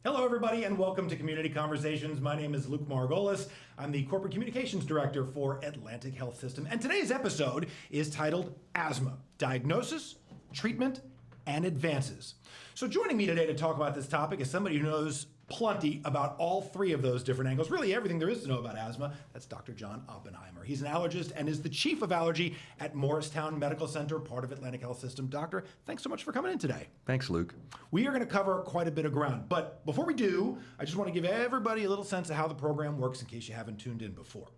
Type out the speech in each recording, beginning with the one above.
Hello, everybody, and welcome to Community Conversations. My name is Luke Margolis. I'm the Corporate Communications Director for Atlantic Health System, and today's episode is titled Asthma: Diagnosis, Treatment, and Advances. So joining me today to talk about this topic is somebody who knows plenty about all three of those different angles, really everything there is to know about asthma. That's Dr. John Oppenheimer. He's an allergist and is the chief of allergy at Morristown Medical Center, part of Atlantic Health System. Doctor, thanks so much for coming in today. Thanks, Luke. We are going to cover quite a bit of ground, but before we do, I just want to give everybody a little sense of how the program works in case you haven't tuned in before.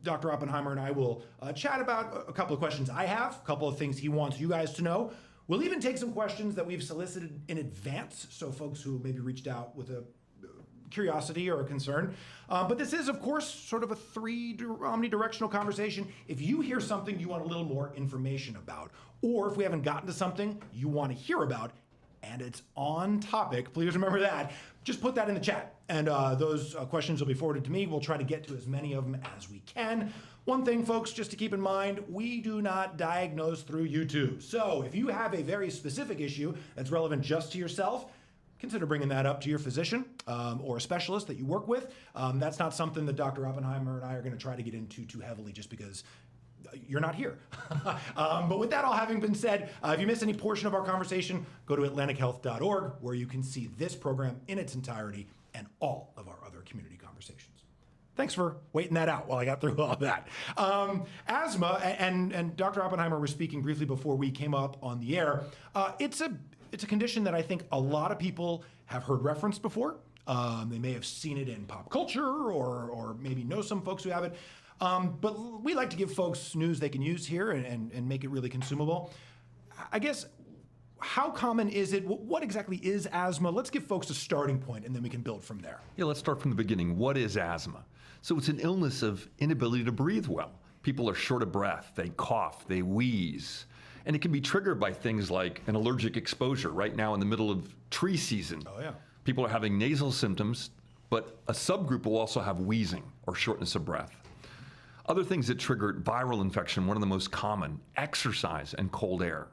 Dr. Oppenheimer and I will chat about a couple of questions I have, a couple of things he wants you guys to know. We'll even take some questions that we've solicited in advance, so folks who maybe reached out with a curiosity or a concern. But this is, of course, sort of a omnidirectional conversation. If you hear something you want a little more information about, or if we haven't gotten to something you want to hear about, and it's on topic, please remember that. Just put that in the chat, and those questions will be forwarded to me. We'll try to get to as many of them as we can. One thing, folks, just to keep in mind, we do not diagnose through YouTube. So if you have a very specific issue that's relevant just to yourself, consider bringing that up to your physician or a specialist that you work with. That's not something that Dr. Oppenheimer and I are going to try to get into too heavily just because you're not here. But with that all having been said, if you miss any portion of our conversation, go to atlantichealth.org where you can see this program in its entirety and all of our other community conversations. Thanks for waiting that out while I got through all that. Asthma, and Dr. Oppenheimer was speaking briefly before we came up on the air. It's a condition that I think a lot of people have heard referenced before. They may have seen it in pop culture or maybe know some folks who have it. But we like to give folks news they can use here and make it really consumable. I guess, how common is it? What exactly is asthma? Let's give folks a starting point and then we can build from there. Yeah, let's start from the beginning. What is asthma? So it's an illness of inability to breathe well. People are short of breath, they cough, they wheeze. And it can be triggered by things like an allergic exposure. Right now in the middle of tree season, people are having nasal symptoms, but a subgroup will also have wheezing or shortness of breath. Other things that trigger viral infection, one of the most common, exercise and cold air.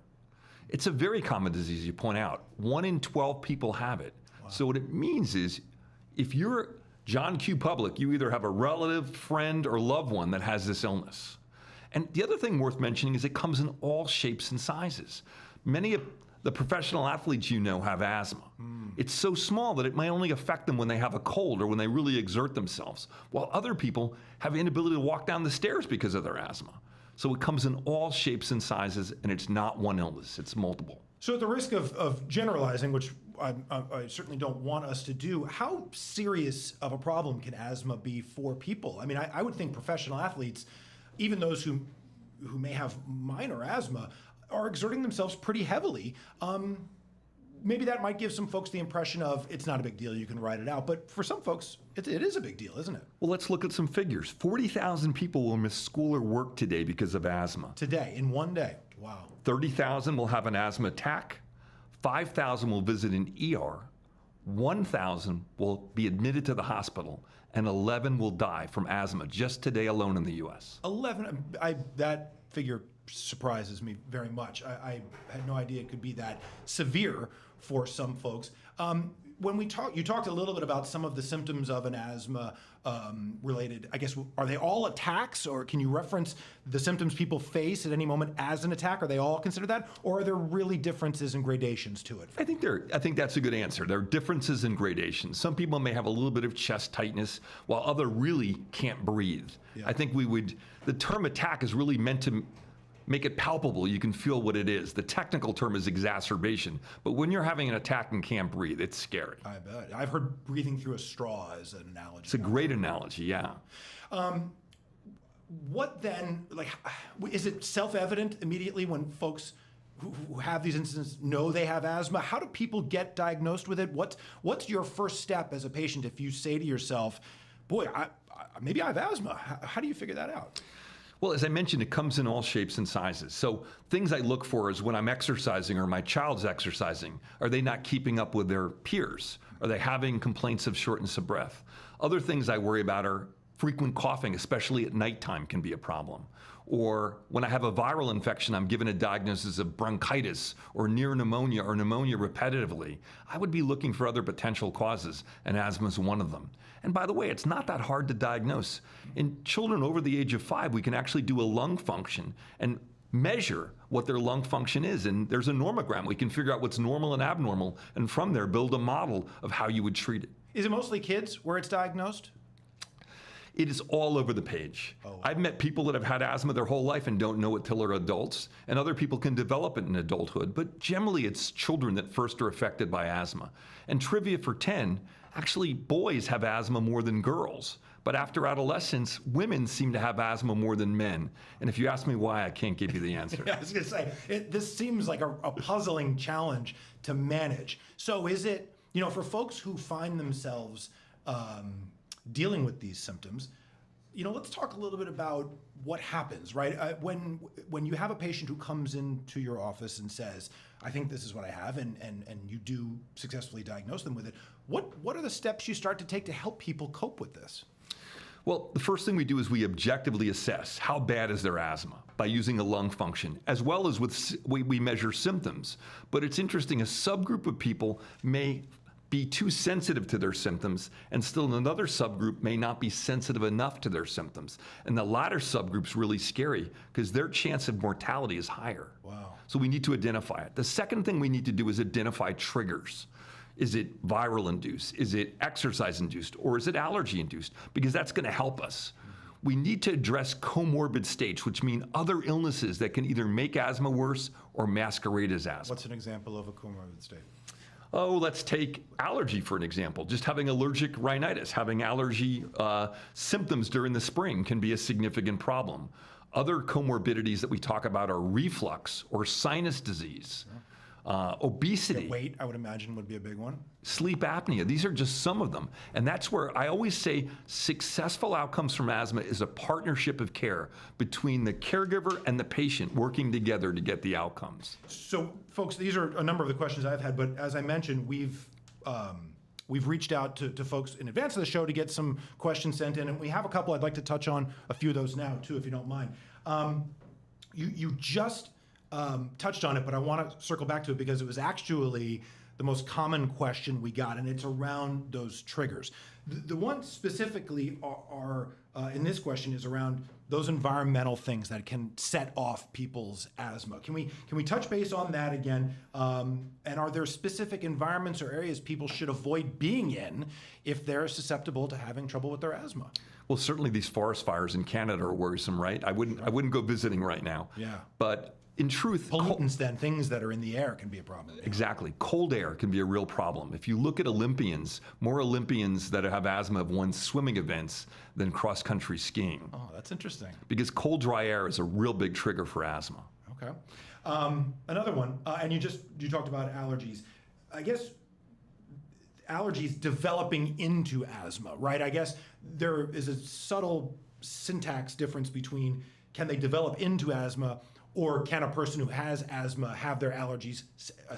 It's a very common disease, you point out. 1 in 12 people have it. Wow. So what it means is, if you're John Q. Public, you either have a relative, friend, or loved one that has this illness. And the other thing worth mentioning is it comes in all shapes and sizes. Many of the professional athletes you know have asthma. It's so small that it may only affect them when they have a cold or when they really exert themselves, while other people have the inability to walk down the stairs because of their asthma. So it comes in all shapes and sizes, and it's not one illness, it's multiple. So at the risk of generalizing, which I certainly don't want us to do, how serious of a problem can asthma be for people? I mean, I would think professional athletes, even those who may have minor asthma, are exerting themselves pretty heavily. Maybe that might give some folks the impression of it's not a big deal, you can write it out. But for some folks, it is a big deal, isn't it? Well, let's look at some figures. 40,000 people will miss school or work today because of asthma. Today, in one day. Wow. 30,000 will have an asthma attack. 5,000 will visit an ER. 1,000 will be admitted to the hospital. And 11 will die from asthma just today alone in the U.S. 11, that figure surprises me very much. I had no idea it could be that severe for some folks. When you talked a little bit about some of the symptoms of an asthma related, I guess, are they all attacks, or can you reference the symptoms people face at any moment as an attack? Are they all considered that, or are there really differences and gradations to it? I think that's a good answer. There are differences in gradations. Some people may have a little bit of chest tightness, while others really can't breathe. Yeah. I think the term attack is really meant to make it palpable. You can feel what it is. The technical term is exacerbation. But when you're having an attack and can't breathe, it's scary. I bet. I've heard breathing through a straw as an analogy. It's a great analogy, yeah. What then, is it self-evident immediately when folks who have these instances know they have asthma? How do people get diagnosed with it? What's your first step as a patient if you say to yourself, boy, maybe I have asthma? How do you figure that out? Well, as I mentioned, it comes in all shapes and sizes. So things I look for is when I'm exercising or my child's exercising, are they not keeping up with their peers? Are they having complaints of shortness of breath? Other things I worry about are Frequent coughing, especially at nighttime, can be a problem. Or when I have a viral infection, I'm given a diagnosis of bronchitis or near pneumonia or pneumonia repetitively, I would be looking for other potential causes, and asthma is one of them. And by the way, it's not that hard to diagnose. In children over the age of 5, we can actually do a lung function and measure what their lung function is. And there's a normogram. We can figure out what's normal and abnormal, and from there build a model of how you would treat it. Is it mostly kids where it's diagnosed? It is all over the page. Oh. I've met people that have had asthma their whole life and don't know it till they're adults, and other people can develop it in adulthood, but generally it's children that first are affected by asthma. And trivia for 10, actually boys have asthma more than girls, but after adolescence, women seem to have asthma more than men. And if you ask me why, I can't give you the answer. I was going to say, this seems like a puzzling challenge to manage. So is it, for folks who find themselves dealing with these symptoms, let's talk a little bit about what happens, right? When you have a patient who comes into your office and says, I think this is what I have, and you do successfully diagnose them with it, what are the steps you start to take to help people cope with this? Well, the first thing we do is we objectively assess how bad is their asthma by using a lung function, as well as we measure symptoms. But it's interesting, a subgroup of people may be too sensitive to their symptoms, and still another subgroup may not be sensitive enough to their symptoms. And the latter subgroup's really scary because their chance of mortality is higher. Wow. So we need to identify it. The second thing we need to do is identify triggers. Is it viral induced? Is it exercise induced? Or is it allergy induced? Because that's going to help us. We need to address comorbid states, which mean other illnesses that can either make asthma worse or masquerade as asthma. What's an example of a comorbid state? Oh, let's take allergy for an example. Just having allergic rhinitis, having allergy symptoms during the spring can be a significant problem. Other comorbidities that we talk about are reflux or sinus disease. Obesity. Weight, I would imagine, would be a big one. Sleep apnea. These are just some of them. And that's where I always say successful outcomes from asthma is a partnership of care between the caregiver and the patient working together to get the outcomes. So, folks, these are a number of the questions I've had, but as I mentioned, we've reached out to folks in advance of the show to get some questions sent in, and we have a couple. I'd like to touch on a few of those now, too, if you don't mind. You just touched on it, but I want to circle back to it because it was actually the most common question we got, and it's around those triggers. The one specifically are in this question is around those environmental things that can set off people's asthma. Can we touch base on that again? And are there specific environments or areas people should avoid being in if they're susceptible to having trouble with their asthma? Well, certainly these forest fires in Canada are worrisome, right? I wouldn't go visiting right now. Yeah. But in truth, pollutants, then things that are in the air can be a problem. Exactly. Cold air can be a real problem. If you look at Olympians, more Olympians that have asthma have won swimming events than cross-country skiing. Oh, that's interesting. Because cold, dry air is a real big trigger for asthma. Okay. Another one, and you talked about allergies. I guess allergies developing into asthma, right? I guess there is a subtle syntax difference between can they develop into asthma or can a person who has asthma have their allergies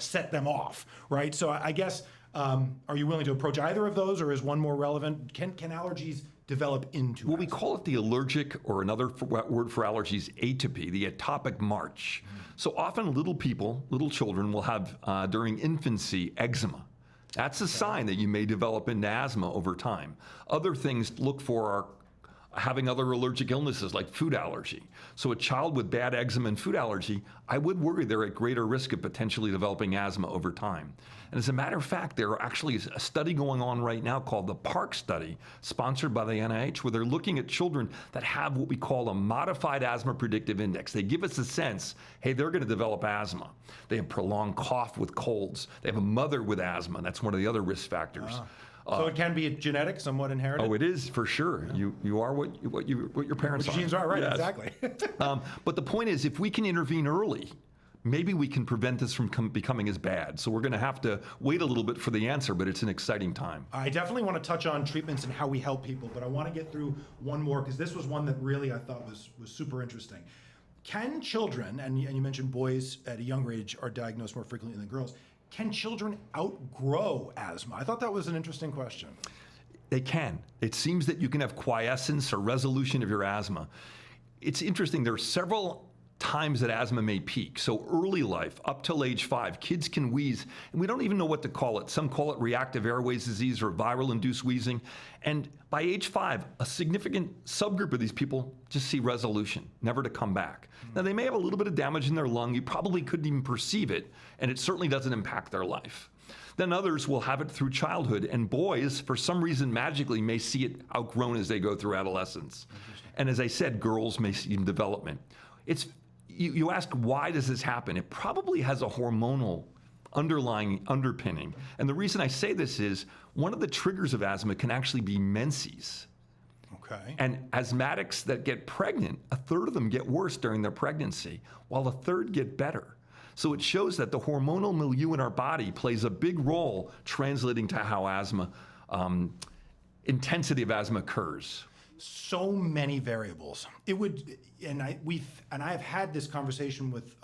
set them off, right? So I guess, are you willing to approach either of those, or is one more relevant? Can allergies develop into Well, asthma? we call it the allergic, or another word for allergies, atopy, the atopic march. So often little children will have, during infancy, eczema. That's a sign that you may develop into asthma over time. Other things to look for are having other allergic illnesses like food allergy. So a child with bad eczema and food allergy, I would worry they're at greater risk of potentially developing asthma over time. And as a matter of fact, there are actually a study going on right now called the PARC study, sponsored by the NIH, where they're looking at children that have what we call a modified asthma predictive index. They give us a sense, hey, they're going to develop asthma. They have prolonged cough with colds. They have a mother with asthma. That's one of the other risk factors. So it can be genetic, somewhat inherited? Oh, it is, for sure. Yeah. You are what your parents are. What your genes are, right, yes. Exactly. But the point is, if we can intervene early, maybe we can prevent this from becoming as bad. So we're going to have to wait a little bit for the answer, but it's an exciting time. I definitely want to touch on treatments and how we help people, but I want to get through one more, because this was one that really I thought was super interesting. Can children, and you mentioned boys at a younger age are diagnosed more frequently than girls, can children outgrow asthma? I thought that was an interesting question. They can. It seems that you can have quiescence or resolution of your asthma. It's interesting, there are several times that asthma may peak. So early life, up till age 5, kids can wheeze, and we don't even know what to call it. Some call it reactive airways disease or viral-induced wheezing. And by age 5, a significant subgroup of these people just see resolution, never to come back. Now, they may have a little bit of damage in their lung. You probably couldn't even perceive it, and it certainly doesn't impact their life. Then others will have it through childhood, and boys, for some reason, magically may see it outgrown as they go through adolescence. And as I said, girls may see it in development. You ask, why does this happen? It probably has a hormonal underlying underpinning. And the reason I say this is one of the triggers of asthma can actually be menses. Okay. And asthmatics that get pregnant, a third of them get worse during their pregnancy, while a third get better. So it shows that the hormonal milieu in our body plays a big role translating to how asthma, intensity of asthma occurs. So many variables. It would, and I have had this conversation with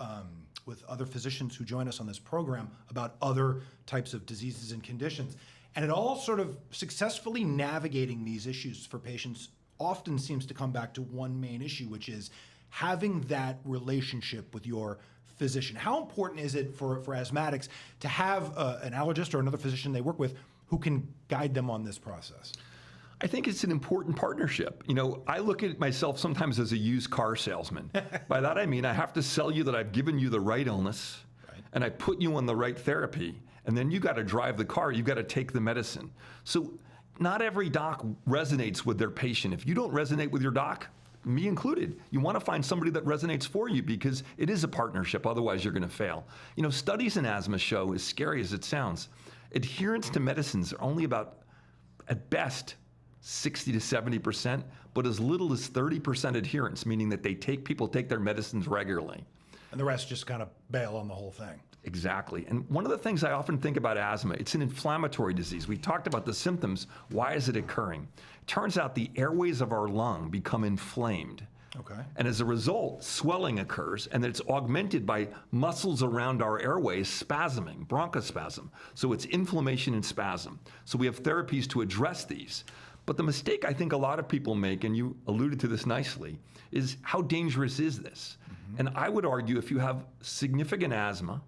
other physicians who join us on this program about other types of diseases and conditions, and it all sort of successfully navigating these issues for patients often seems to come back to one main issue, which is having that relationship with your physician. How important is it for asthmatics to have an allergist or another physician they work with who can guide them on this process? I think it's an important partnership. You know, I look at myself sometimes as a used car salesman. By that I mean I have to sell you that I've given you the right illness, and I put you on the right therapy, and then you got to drive the car, you got to take the medicine. So not every doc resonates with their patient. If you don't resonate with your doc, me included, you want to find somebody that resonates for you because it is a partnership, otherwise you're going to fail. You know, studies in asthma show, as scary as it sounds, adherence to medicines are only about, at best, 60 to 70%, but as little as 30% adherence, meaning that people take their medicines regularly. And the rest just kind of bail on the whole thing. Exactly. And one of the things I often think about asthma, it's an inflammatory disease. We talked about the symptoms. Why is it occurring? It turns out the airways of our lung become inflamed. Okay. And as a result, swelling occurs, and it's augmented by muscles around our airways spasming, bronchospasm. So it's inflammation and spasm. So we have therapies to address these. But the mistake I think a lot of people make, and you alluded to this nicely, is how dangerous is this? And I would argue if you have significant asthma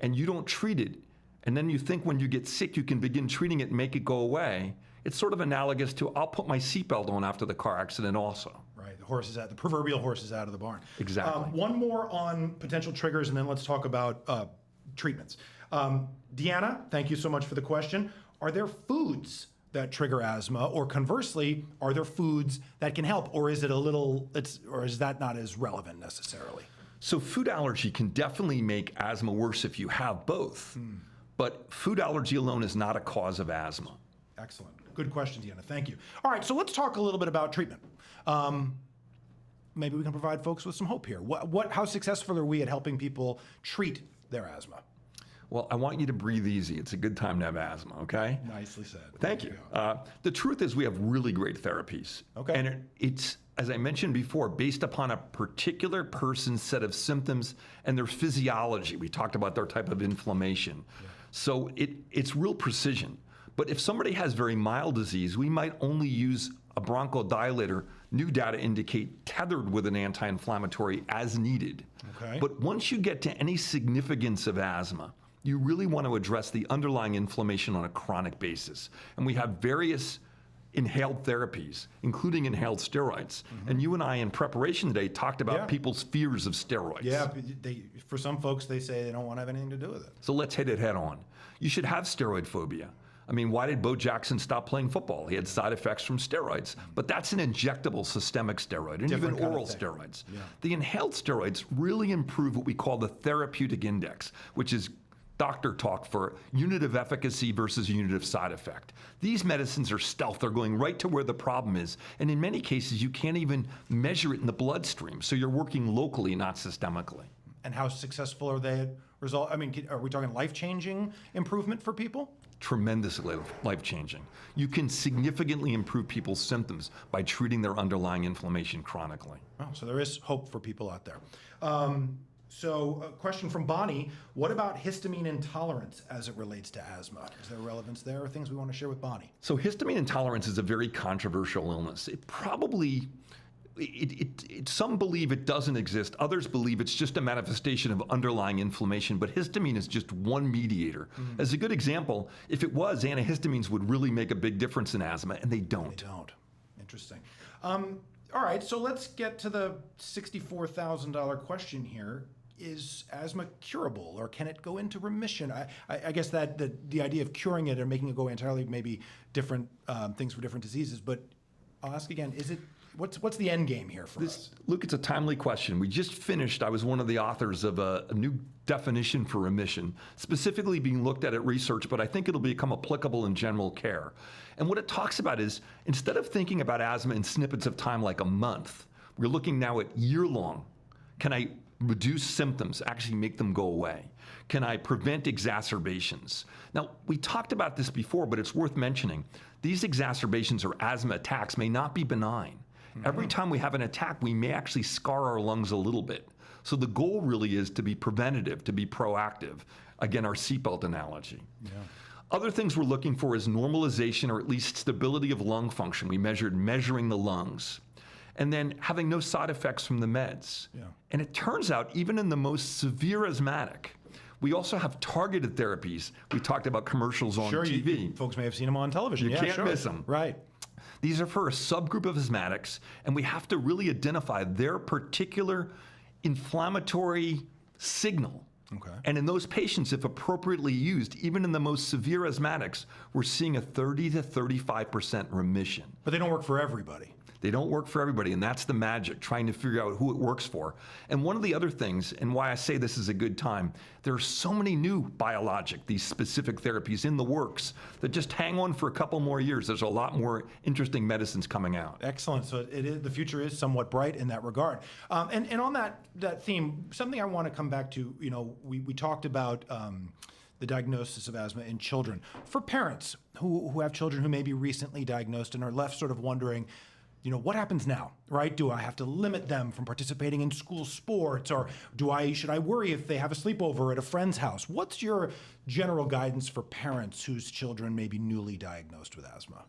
and you don't treat it, and then you think when you get sick you can begin treating it and make it go away, it's sort of analogous to I'll put my seatbelt on after the car accident also. Right, the proverbial horse is out of the barn. Exactly. One more on potential triggers, and then let's talk about treatments. Deanna, thank you so much for the question. Are there foods that trigger asthma, or conversely, are there foods that can help, or is that not as relevant necessarily? So food allergy can definitely make asthma worse if you have both, but food allergy alone is not a cause of asthma. Excellent. Good question, Deanna. Thank you. All right, so let's talk a little bit about treatment. Maybe we can provide folks with some hope here. How successful are we at helping people treat their asthma? Well, I want you to breathe easy. It's a good time to have asthma, okay? Nicely said. Thank you. The truth is we have really great therapies. Okay. And it's, as I mentioned before, based upon a particular person's set of symptoms and their physiology. We talked about their type of inflammation. Yeah. So it's real precision. But if somebody has very mild disease, we might only use a bronchodilator, new data indicate tethered with an anti-inflammatory as needed. Okay. But once you get to any significance of asthma, you really want to address the underlying inflammation on a chronic basis. And we have various inhaled therapies, including inhaled steroids. And you and I, in preparation today, talked about people's fears of steroids. Yeah, for some folks, they say they don't want to have anything to do with it. So let's hit it head on. You should have steroid phobia. I mean, why did Bo Jackson stop playing football? He had side effects from steroids. But that's an injectable systemic steroid, and Different even oral steroids. Yeah. The inhaled steroids really improve what we call the therapeutic index, which is doctor talk for unit of efficacy versus unit of side effect. These medicines are stealth. They're going right to where the problem is. And in many cases, you can't even measure it in the bloodstream. So you're working locally, not systemically. And how successful are they at result? I mean, are we talking life-changing improvement for people? Tremendously life-changing. You can significantly improve people's symptoms by treating their underlying inflammation chronically. Oh, so there is hope for people out there. So a question from Bonnie, what about histamine intolerance as it relates to asthma? Is there relevance there or things we want to share with Bonnie? So histamine intolerance is a very controversial illness. It probably, some believe it doesn't exist. Others believe it's just a manifestation of underlying inflammation, but histamine is just one mediator. As a good example, if it was, antihistamines would really make a big difference in asthma, and they don't. They don't. Interesting. All right, so let's get to the $64,000 question here. Is asthma curable, or can it go into remission? I guess that the idea of curing it or making it go entirely maybe different things for different diseases. But I'll ask again: is it what's the end game here for us? Luke, it's a timely question. We just finished. I was one of the authors of a new definition for remission, specifically being looked at research, but I think it'll become applicable in general care. And what it talks about is instead of thinking about asthma in snippets of time like a month, we're looking now at year-long. Can I reduce symptoms, actually make them go away? Can I prevent exacerbations? Now, we talked about this before, but it's worth mentioning. These exacerbations or asthma attacks may not be benign. Every time we have an attack, we may actually scar our lungs a little bit. So the goal really is to be preventative, to be proactive. Again, our seatbelt analogy. Yeah. Other things we're looking for is normalization or at least stability of lung function. We measuring the lungs. And then having no side effects from the meds. Yeah. And it turns out, even in the most severe asthmatic, we also have targeted therapies. We talked about commercials on TV. Folks may have seen them on television. You can't miss them. Right. These are for a subgroup of asthmatics, and we have to really identify their particular inflammatory signal. Okay. And in those patients, if appropriately used, even in the most severe asthmatics, we're seeing a 30 to 35% remission. But they don't work for everybody. They don't work for everybody, and that's the magic, trying to figure out who it works for. And one of the other things, and why I say this is a good time, there are so many new biologic, these specific therapies in the works that just hang on for a couple more years. There's a lot more interesting medicines coming out. Excellent. So the future is somewhat bright in that regard. And on that theme, something I want to come back to, we talked about the diagnosis of asthma in children. For parents who have children who may be recently diagnosed and are left sort of wondering, what happens now, right? Do I have to limit them from participating in school sports, or should I worry if they have a sleepover at a friend's house? What's your general guidance for parents whose children may be newly diagnosed with asthma?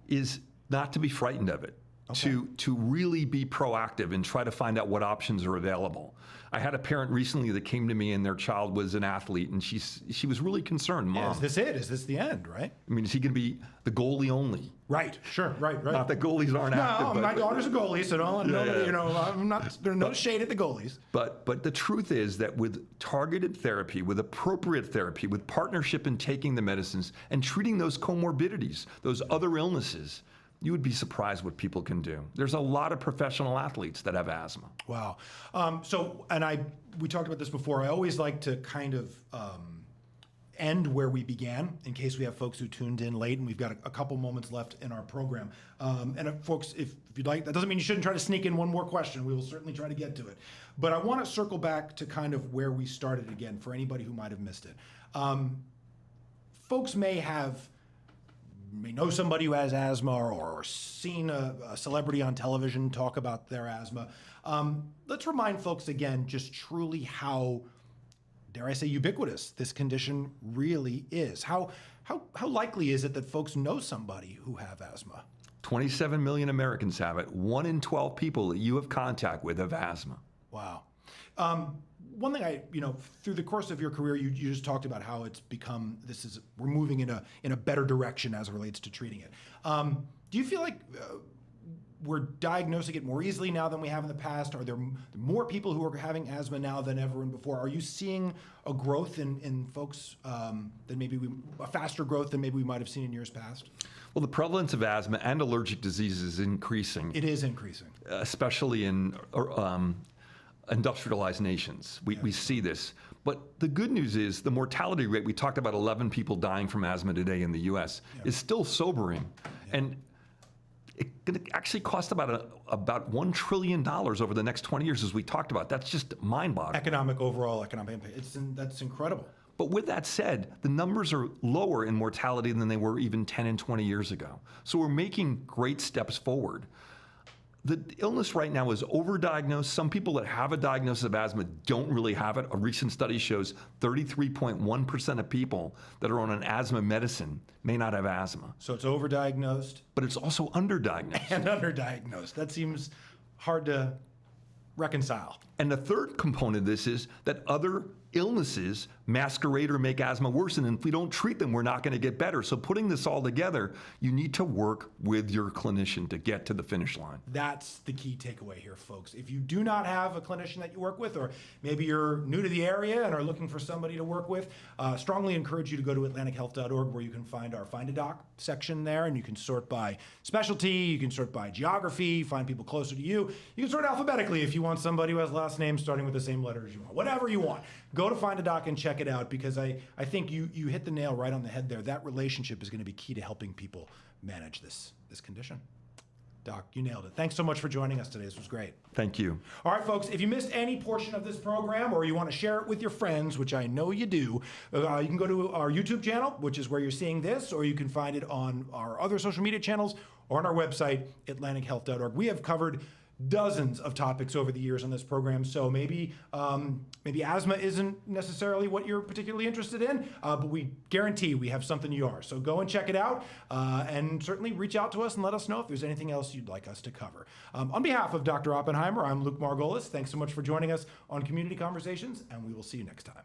Is not to be frightened of it. Okay. To really be proactive and try to find out what options are available. I had a parent recently that came to me and their child was an athlete, and she was really concerned. Mom, yeah, is this it? Is this the end, right? I mean, is he going to be the goalie only? Right, sure, right. Not that goalies aren't active. No, my daughter's a goalie, so I'm not, there's no shade at the goalies. But the truth is that with targeted therapy, with appropriate therapy, with partnership in taking the medicines and treating those comorbidities, those other illnesses, you would be surprised what people can do. There's a lot of professional athletes that have asthma. Wow. We talked about this before. I always like to kind of end where we began, in case we have folks who tuned in late, and we've got a couple moments left in our program. Folks, if you'd like, that doesn't mean you shouldn't try to sneak in one more question. We will certainly try to get to it. But I want to circle back to kind of where we started again for anybody who might have missed it. Folks may know somebody who has asthma or seen a celebrity on television talk about their asthma. Let's remind folks again just truly how, dare I say, ubiquitous this condition really is. How likely is it that folks know somebody who have asthma? 27 million Americans have it. 1 in 12 people that you have contact with have asthma. Wow. One thing through the course of your career, you just talked about how it's become, we're moving in a better direction as it relates to treating it. Do you feel like we're diagnosing it more easily now than we have in the past? Are there more people who are having asthma now than ever and before? Are you seeing a growth in folks a faster growth than maybe we might have seen in years past? Well, the prevalence of asthma and allergic disease is increasing. It is increasing. Especially in industrialized nations. We see this. But the good news is the mortality rate, we talked about 11 people dying from asthma today in the US, is still sobering. Yeah. And it could actually cost about $1 trillion over the next 20 years, as we talked about. That's just mind-boggling. Overall economic impact. That's incredible. But with that said, the numbers are lower in mortality than they were even 10 and 20 years ago. So we're making great steps forward. The illness right now is overdiagnosed. Some people that have a diagnosis of asthma don't really have it. A recent study shows 33.1% of people that are on an asthma medicine may not have asthma. So it's overdiagnosed. But it's also underdiagnosed. And underdiagnosed. That seems hard to reconcile. And the third component of this is that other illnesses masquerade or make asthma worse, and if we don't treat them, we're not going to get better. So putting this all together, you need to work with your clinician to get to the finish line. That's the key takeaway here, folks. If you do not have a clinician that you work with, or maybe you're new to the area and are looking for somebody to work with, strongly encourage you to go to atlantichealth.org, where you can find our Find a Doc section there, and you can sort by specialty, you can sort by geography, find people closer to you. You can sort alphabetically if you want somebody who has last name starting with the same letter as you want. Whatever you want. Go to Find a Doc and check it out, because I think you hit the nail right on the head there. That relationship is going to be key to helping people manage this condition. Doc, you nailed it. Thanks so much for joining us today. This was great. Thank you. All right, folks, if you missed any portion of this program, or you want to share it with your friends, which I know you do, you can go to our YouTube channel, which is where you're seeing this, or you can find it on our other social media channels or on our website, atlantichealth.org. We have covered dozens of topics over the years on this program, so maybe asthma isn't necessarily what you're particularly interested in, but we guarantee we have something you are. So go and check it out, and certainly reach out to us and let us know if there's anything else you'd like us to cover. On behalf of Dr. Oppenheimer, I'm Luke Margolis. Thanks so much for joining us on Community Conversations, and we will see you next time.